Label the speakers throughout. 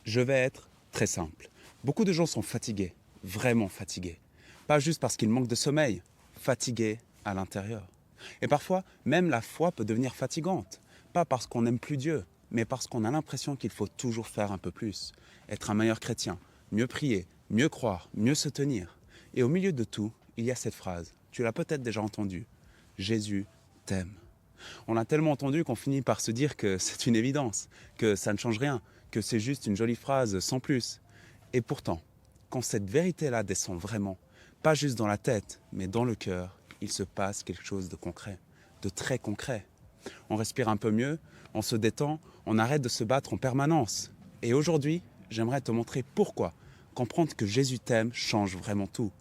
Speaker 1: Je vais être très simple. Beaucoup de gens sont fatigués, vraiment fatigués. Pas juste parce qu'ils manquent de sommeil, fatigués à l'intérieur. Et parfois, même la foi peut devenir fatigante. Pas parce qu'on n'aime plus Dieu, mais parce qu'on a l'impression qu'il faut toujours faire un peu plus. Être un meilleur chrétien, mieux prier, mieux croire, mieux se tenir. Et au milieu de tout, il y a cette phrase. Tu l'as peut-être déjà entendue. Jésus t'aime. On l'a tellement entendu qu'on finit par se dire que c'est une évidence, que ça ne change rien, que c'est juste une jolie phrase sans plus. Et pourtant, quand cette vérité-là descend vraiment, pas juste dans la tête, mais dans le cœur, il se passe quelque chose de concret, de très concret. On respire un peu mieux, on se détend, on arrête de se battre en permanence. Et aujourd'hui, j'aimerais te montrer pourquoi comprendre que Jésus t'aime change vraiment tout.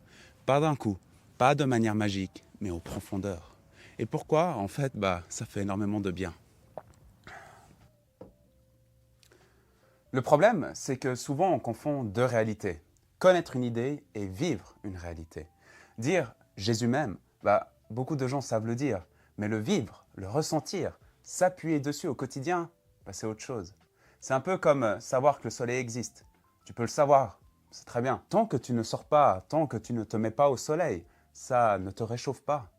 Speaker 1: Pas d'un coup, pas de manière magique, mais en profondeur. Et pourquoi? En fait, ça fait énormément de bien. Le problème, c'est que souvent on confond deux réalités. Connaître une idée et vivre une réalité. Dire Jésus m'aime, beaucoup de gens savent le dire, mais le vivre, le ressentir, s'appuyer dessus au quotidien, c'est autre chose. C'est un peu comme savoir que le soleil existe. Tu peux le savoir, c'est très bien. Tant que tu ne sors pas, tant que tu ne te mets pas au soleil, ça ne te réchauffe pas.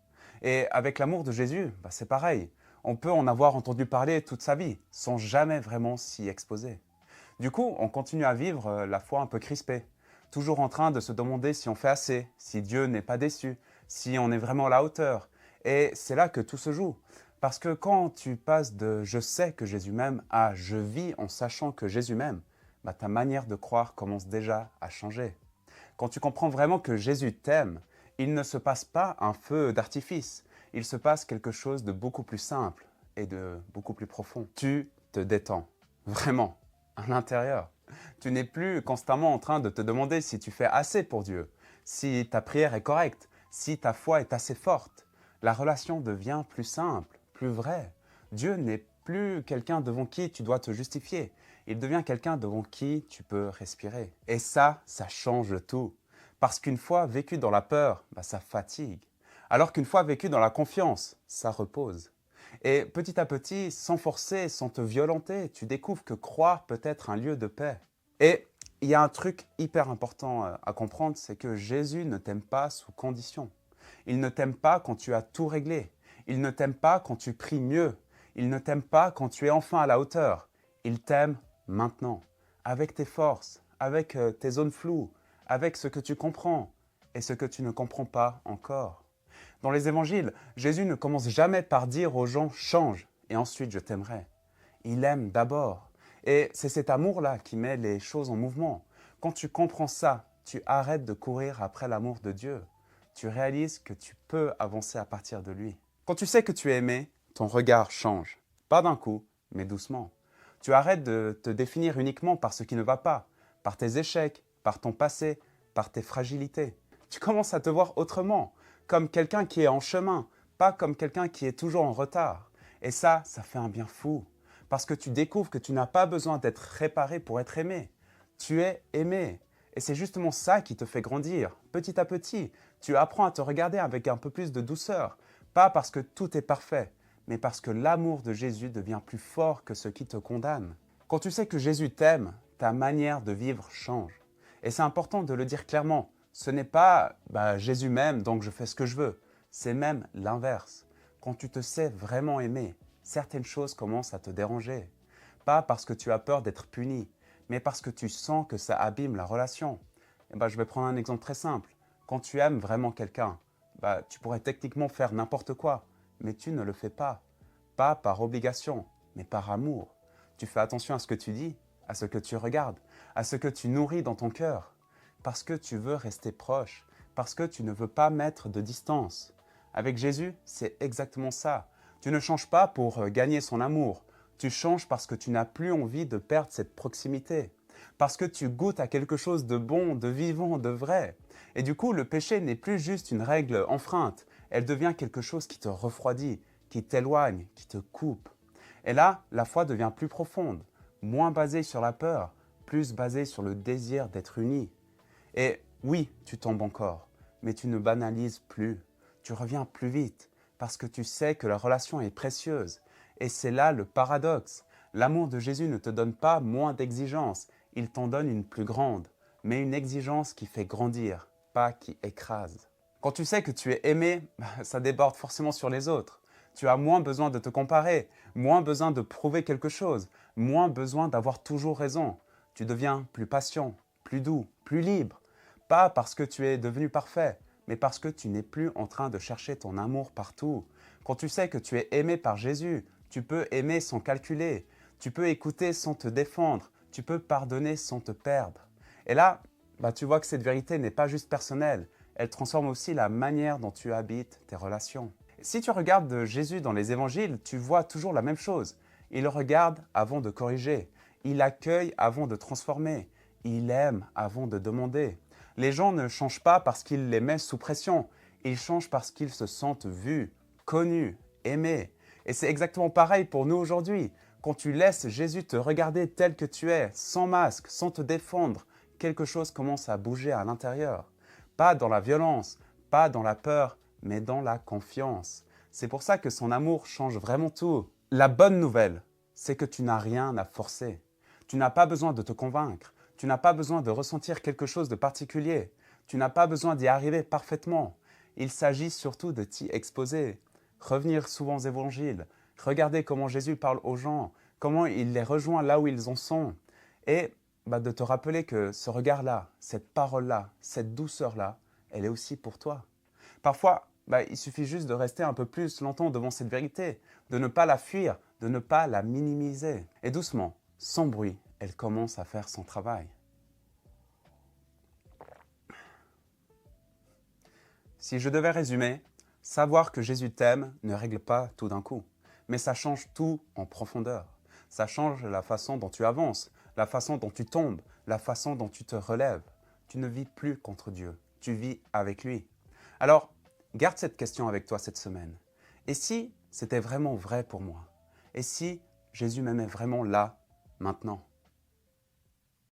Speaker 1: Et avec l'amour de Jésus, c'est pareil. On peut en avoir entendu parler toute sa vie, sans jamais vraiment s'y exposer. Du coup, on continue à vivre la foi un peu crispée, toujours en train de se demander si on fait assez, si Dieu n'est pas déçu, si on est vraiment à la hauteur. Et c'est là que tout se joue. Parce que quand tu passes de je sais que Jésus m'aime à je vis en sachant que Jésus m'aime, ta manière de croire commence déjà à changer. Quand tu comprends vraiment que Jésus t'aime, il ne se passe pas un feu d'artifice, il se passe quelque chose de beaucoup plus simple et de beaucoup plus profond. Tu te détends, vraiment, à l'intérieur. Tu n'es plus constamment en train de te demander si tu fais assez pour Dieu, si ta prière est correcte, si ta foi est assez forte. La relation devient plus simple, plus vraie. Dieu n'est plus quelqu'un devant qui tu dois te justifier. Il devient quelqu'un devant qui tu peux respirer. Et ça change tout. Parce qu'une fois vécu dans la peur, ça fatigue. Alors qu'une fois vécu dans la confiance, ça repose. Et petit à petit, sans forcer, sans te violenter, tu découvres que croire peut être un lieu de paix. Et il y a un truc hyper important à comprendre, c'est que Jésus ne t'aime pas sous condition. Il ne t'aime pas quand tu as tout réglé. Il ne t'aime pas quand tu pries mieux. Il ne t'aime pas quand tu es enfin à la hauteur. Il t'aime maintenant, avec tes forces, avec tes zones floues, avec ce que tu comprends et ce que tu ne comprends pas encore. Dans les évangiles, Jésus ne commence jamais par dire aux gens « change et ensuite je t'aimerai ». Il aime d'abord. Et c'est cet amour-là qui met les choses en mouvement. Quand tu comprends ça, tu arrêtes de courir après l'amour de Dieu. Tu réalises que tu peux avancer à partir de lui. Quand tu sais que tu es aimé, ton regard change. Pas d'un coup, mais doucement. Tu arrêtes de te définir uniquement par ce qui ne va pas, par tes échecs, par ton passé, par tes fragilités. Tu commences à te voir autrement, comme quelqu'un qui est en chemin, pas comme quelqu'un qui est toujours en retard. Et ça fait un bien fou, parce que tu découvres que tu n'as pas besoin d'être réparé pour être aimé. Tu es aimé. Et c'est justement ça qui te fait grandir. Petit à petit, tu apprends à te regarder avec un peu plus de douceur, pas parce que tout est parfait, mais parce que l'amour de Jésus devient plus fort que ce qui te condamne. Quand tu sais que Jésus t'aime, ta manière de vivre change. Et c'est important de le dire clairement. Ce n'est pas Jésus m'aime, donc je fais ce que je veux. C'est même l'inverse. Quand tu te sais vraiment aimé, certaines choses commencent à te déranger. Pas parce que tu as peur d'être puni, mais parce que tu sens que ça abîme la relation. Je vais prendre un exemple très simple. Quand tu aimes vraiment quelqu'un, tu pourrais techniquement faire n'importe quoi, mais tu ne le fais pas. Pas par obligation, mais par amour. Tu fais attention à ce que tu dis, à ce que tu regardes, à ce que tu nourris dans ton cœur. Parce que tu veux rester proche, parce que tu ne veux pas mettre de distance. Avec Jésus, c'est exactement ça. Tu ne changes pas pour gagner son amour. Tu changes parce que tu n'as plus envie de perdre cette proximité. Parce que tu goûtes à quelque chose de bon, de vivant, de vrai. Et du coup, le péché n'est plus juste une règle enfreinte. Elle devient quelque chose qui te refroidit, qui t'éloigne, qui te coupe. Et là, la foi devient plus profonde, moins basée sur la peur, plus basée sur le désir d'être uni. Et oui, tu tombes encore, mais tu ne banalises plus. Tu reviens plus vite, parce que tu sais que la relation est précieuse. Et c'est là le paradoxe. L'amour de Jésus ne te donne pas moins d'exigence, il t'en donne une plus grande, mais une exigence qui fait grandir, pas qui écrase. Quand tu sais que tu es aimé, ça déborde forcément sur les autres. Tu as moins besoin de te comparer, moins besoin de prouver quelque chose, moins besoin d'avoir toujours raison. Tu deviens plus patient, plus doux, plus libre. Pas parce que tu es devenu parfait, mais parce que tu n'es plus en train de chercher ton amour partout. Quand tu sais que tu es aimé par Jésus, tu peux aimer sans calculer, tu peux écouter sans te défendre, tu peux pardonner sans te perdre. Et là, tu vois que cette vérité n'est pas juste personnelle, elle transforme aussi la manière dont tu habites tes relations. Si tu regardes Jésus dans les évangiles, tu vois toujours la même chose. Il regarde avant de corriger, il accueille avant de transformer, il aime avant de demander. Les gens ne changent pas parce qu'il les met sous pression, ils changent parce qu'ils se sentent vus, connus, aimés. Et c'est exactement pareil pour nous aujourd'hui. Quand tu laisses Jésus te regarder tel que tu es, sans masque, sans te défendre, quelque chose commence à bouger à l'intérieur. Pas dans la violence, pas dans la peur, mais dans la confiance. C'est pour ça que son amour change vraiment tout. La bonne nouvelle, c'est que tu n'as rien à forcer. Tu n'as pas besoin de te convaincre. Tu n'as pas besoin de ressentir quelque chose de particulier. Tu n'as pas besoin d'y arriver parfaitement. Il s'agit surtout de t'y exposer. Revenir souvent aux évangiles. Regarder comment Jésus parle aux gens, comment il les rejoint là où ils en sont. Et de te rappeler que ce regard-là, cette parole-là, cette douceur-là, elle est aussi pour toi. Parfois, il suffit juste de rester un peu plus longtemps devant cette vérité, de ne pas la fuir, de ne pas la minimiser. Et doucement, sans bruit, elle commence à faire son travail. Si je devais résumer, savoir que Jésus t'aime ne règle pas tout d'un coup, mais ça change tout en profondeur. Ça change la façon dont tu avances, la façon dont tu tombes, la façon dont tu te relèves. Tu ne vis plus contre Dieu, tu vis avec lui. Alors, garde cette question avec toi cette semaine. Et si c'était vraiment vrai pour moi? Et si Jésus m'aimait vraiment là, maintenant?